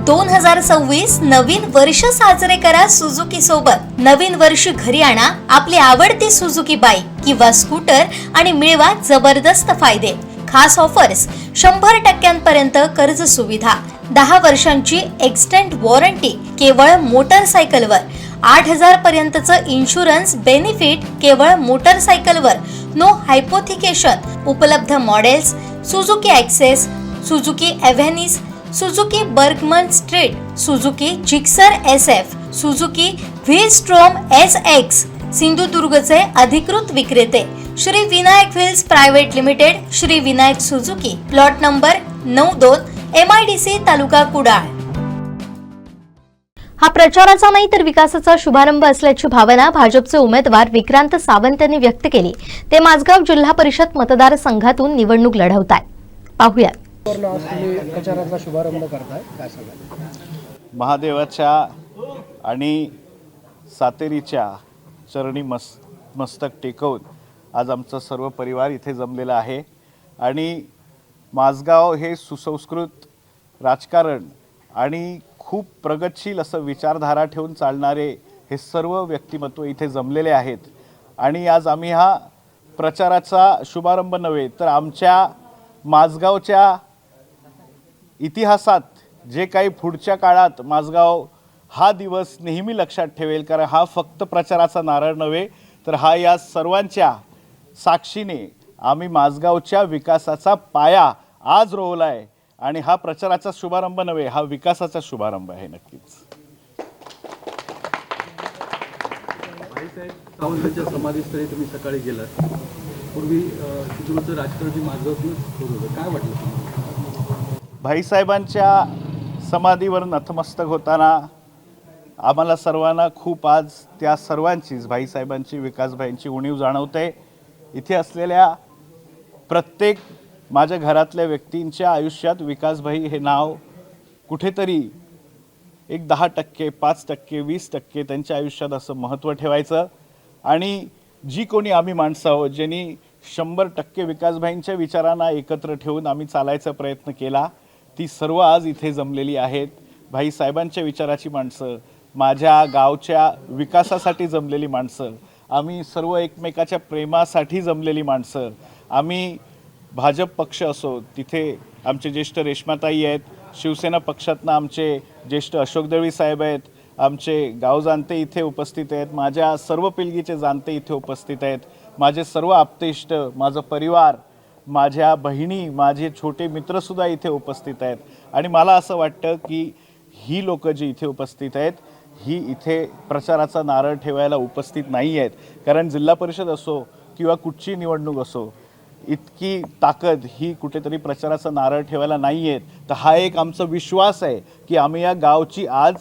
2026 नवीन वर्ष साजरे करा सुझुकी सोबत। नवीन वर्ष घरी आणा आपली आवडती सुझुकी बाईक किंवा स्कूटर आणि मिळवा जबरदस्त फायदे। खास ऑफर्स 100% कर्ज सुविधा, 10 वर्षांची एक्सटेंड वॉरंटी केवळ मोटरसायकलवर, 8000 पर्यंतचं इन्शुरन्स बेनिफिट केवळ मोटरसायकलवर, नो हायपोथिकेशन। उपलब्ध models Suzuki Access, Suzuki Avenis, Suzuki Burgman street, Suzuki Gixxer SF, Suzuki VStrom SX। सिंधुदुर्गचे अधिकृत विक्रेते Shri Vinayak wheels private limited, Shri Vinayak Suzuki, plot number 92, MIDC, taluka Kudal. हा प्रचाराचा नाही तर विकासाचा शुभारंभ असल्याची भावना भाजपचे उमेदवार विक्रांत सावंत यांनी व्यक्त केली। ते माझगाव जिल्हा परिषद मतदारसंघातून निवडणूक लढवत आहेत। पाहूया। प्रचाराचा शुभारंभ करताय, काय सांगाल? महादेवाच्या आणि सातेरीच्या चरणी मस्तक टेकवून आज आमचा सर्व परिवार इथे जमलेला आहे आणि माझगाव हे सुसंस्कृत राजकारण आणि खूप प्रगतशील असं विचारधारा ठेवून चालणारे हे सर्व व्यक्तिमत्व इथे जमलेले आहेत आणि आज आम्ही हा प्रचाराचा शुभारंभ नव्हे तर आमच्या माझगावच्या इतिहासात जे काही पुढच्या काळात माझगाव हा दिवस नेहमी लक्षात ठेवेल, कारण हा फक्त प्रचाराचा नारळ नव्हे तर हा या सर्वांच्या साक्षीने आम्ही माझगावच्या विकासाचा पाया आज रोवलाय आणि हा प्रचाराचा शुभारंभ नव्हे, हा विकासाचा शुभारंभ आहे। नक्कीच भाईसाहेब सावंतांच्या समाधीस्थळी तुम्ही सकाळी गेलात, पूर्वी शिरूरचं राजकारण माझगावातूनच सुरू होतं, काय वाटलं तुम्हाला? भाईसाहेबांच्या समाधीवर नतमस्तक होताना आम्हाला सर्वांना खूप आज त्या सर्वांचीच भाईसाहेबांची, विकासभाईंची उणीव जाणवते। इथे असलेल्या प्रत्येक माझ्या घरातल्या व्यक्तींच्या आयुष्यात विकासभाई हे नाव कुठेतरी एक 10%, 5%, 20% त्यांच्या आयुष्यात असं महत्त्व ठेवायचं आणि जी कोणी आम्ही माणसं आहोत ज्यांनी 100% विकासभाईंच्या विचारांना एकत्र ठेवून आम्ही चालायचा प्रयत्न केला, ती सर्व आज इथे जमलेली आहेत। भाईसाहेबांच्या विचाराची माणसं, माझ्या गावच्या विकासासाठी जमलेली माणसं, आम्ही सर्व एकमेकाच्या प्रेमासाठी जमलेली माणसं। आम्ही भाजप पक्ष असो तिथे आमचे ज्येष्ठ रेश्माताई आहेत, शिवसेना पक्षातनं आमचे ज्येष्ठ अशोक दळवी साहेब आहेत, आमचे गाव जाणते इथे उपस्थित आहेत, माझ्या सर्व पिलगीचे जाणते इथे उपस्थित आहेत, माझे सर्व आप्तेष्ट, माझा परिवार, माझ्या बहिणी, माझे छोटे मित्रसुद्धा इथे उपस्थित आहेत आणि मला असं वाटतं की ही लोकं जी इथे उपस्थित आहेत ही इथे प्रचाराचा नारळ ठेवायला उपस्थित नाही आहेत, कारण जिल्हा परिषद असो किंवा कुठची निवडणूक असो इतकी ताकद ही कुठेतरी प्रचाराचा नारळ ठेवायला नाही आहेत। तर हा एक आमचा विश्वास आहे की आम्ही या गावची आज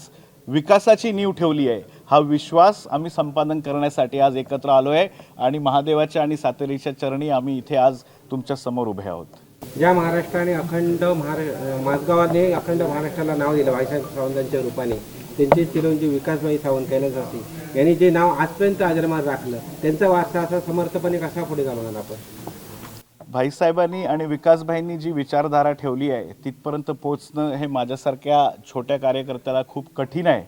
विकासाची नीव ठेवली आहे, हा विश्वास आम्ही संपादन करण्यासाठी आज एकत्र आलो आहे आणि महादेवाच्या आणि सातेरीच्या चरणी आम्ही इथे आज तुमच्या समोर उभे आहोत। ज्या महाराष्ट्राने माझगावाने अखंड महाराष्ट्राला नाव दिलं भाईसाहेब सावंतांच्या रूपाने, त्यांचे चिरंजीव विकासभाई सावंत कैलासवासी यांनी जे नाव आजपर्यंत अजरामर राखलं, त्यांचा वारसा असा समर्थपणे कसा पुढे घालवणार आपण? भाईसाहेबांनी आणि विकासभाईंनी जी विचारधारा ठेवली आहे तिथपर्यंत पोहोचणं हे माझ्यासारख्या छोट्या कार्यकर्त्याला खूप कठीण आहे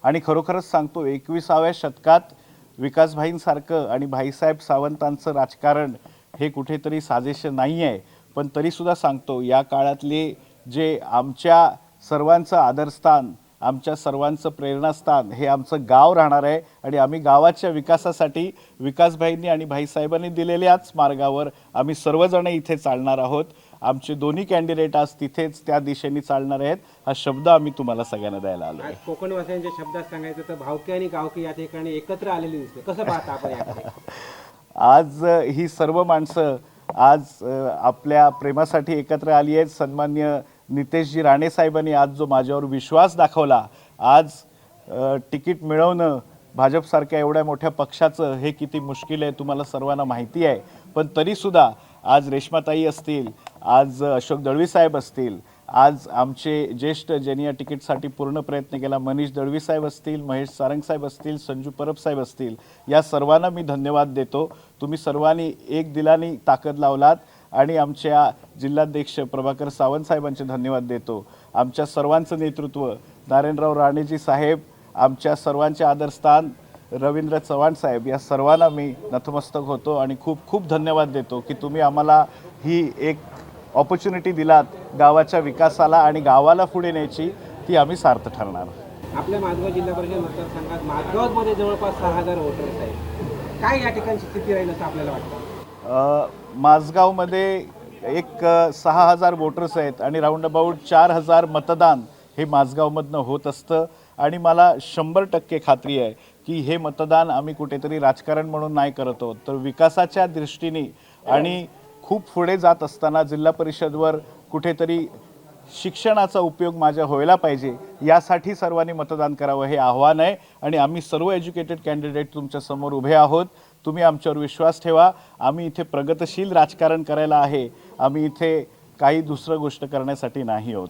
आणि खरोखरच सांगतो 21व्या शतकात विकासभाईंसारखं आणि भाईसाहेब सावंतांचं राजकारण हे कुठेतरी साजेसे नाही आहे, पण तरीसुद्धा सांगतो या काळातले जे आमच्या सर्वांचं आदरस्थान, आमच्या सर्वांचं प्रेरणास्थान हे आमचं गाव राहणार आहे आणि आम्ही गावाच्या विकासासाठी विकासभाईंनी आणि भाईसाहेबांनी दिलेल्याच मार्गावर आम्ही सर्वजण इथे चालणार आहोत। आमचे दोन्ही कॅन्डिडेट आज तिथेच त्या दिशेने चालणार आहेत, हा शब्द आम्ही तुम्हाला सगळ्यांना द्यायला आलो आहे। कोकणवासियांच्या शब्दात सांगायचं तर भावकी आणि गावकी या ठिकाणी एकत्र आलेली दिसते, कसं पाहता आपण याकडे? आज ही सर्व माणसं आज आपल्या प्रेमासाठी एकत्र आली आहेत। सन्मान्य नितेशजी राणे साहेबांनी आज जो माझ्यावर विश्वास दाखवला, आज तिकीट मिळवणं भाजपसारख्या एवढ्या मोठ्या पक्षाचं हे किती मुश्किल आहे तुम्हाला सर्वांना माहिती आहे, पण तरीसुद्धा आज रेश्माताई असतील, आज अशोक दळवी साहेब असतील, आज आमचे ज्येष्ठ ज्यांनी या तिकीटसाठी पूर्ण प्रयत्न केला मनीष दळवी साहेब असतील, महेश सारंग साहेब असतील, संजू परब साहेब असतील, या सर्वांना मी धन्यवाद देतो। तुम्ही सर्वांनी एक दिलाने ताकद लावलात आणि आमच्या जिल्हाध्यक्ष प्रभाकर सावंत साहेबांचे धन्यवाद देतो आमच्या सर्वांचं नेतृत्व नारायणराव राणेजी साहेब, आमच्या सर्वांचे आदरस्थान रवींद्र चव्हाण साहेब, या सर्वांना मी नतमस्तक होतो आणि खूप खूप धन्यवाद देतो की तुम्ही आम्हाला ही एक ऑपॉर्च्युनिटी दिलात गावाच्या विकासाला आणि गावाला पुढे न्यायची, ती आम्ही सार्थ ठरणार. आपल्या माझगाव जिल्हा परिषद मतदारसंघात माझगावमध्ये जवळपास 6,000 वोटर्स आहेत. काय या ठिकाणची स्थिती राहील असं आपल्याला वाटतं? माझगावमध्ये एक 6,000 वोटर्स आहेत आणि राऊंड अबाउट 4,000 मतदान हे माझगावमधनं होत असतं आणि मला 100% खात्री आहे की हे मतदान आम्ही कुठेतरी राजकारण म्हणून नाही करत आहोत, तर विकासाच्या दृष्टीने आणि खूप पुढे जात असताना जिल्हा परिषदवर कुठेतरी शिक्षणाचा उपयोग माझ्या व्हायला पाहिजे, यासाठी सर्वांनी मतदान करावं हे आव्हान आहे. आणि आम्ही सर्व एज्युकेटेड कॅन्डिडेट तुमच्यासमोर उभे आहोत. तुम्ही आमच्यावर विश्वास ठेवा. आम्ही इथे प्रगतशील राजकारण करायला आहे, आम्ही इथे काही दुसरं गोष्ट करण्यासाठी नाही आहोत.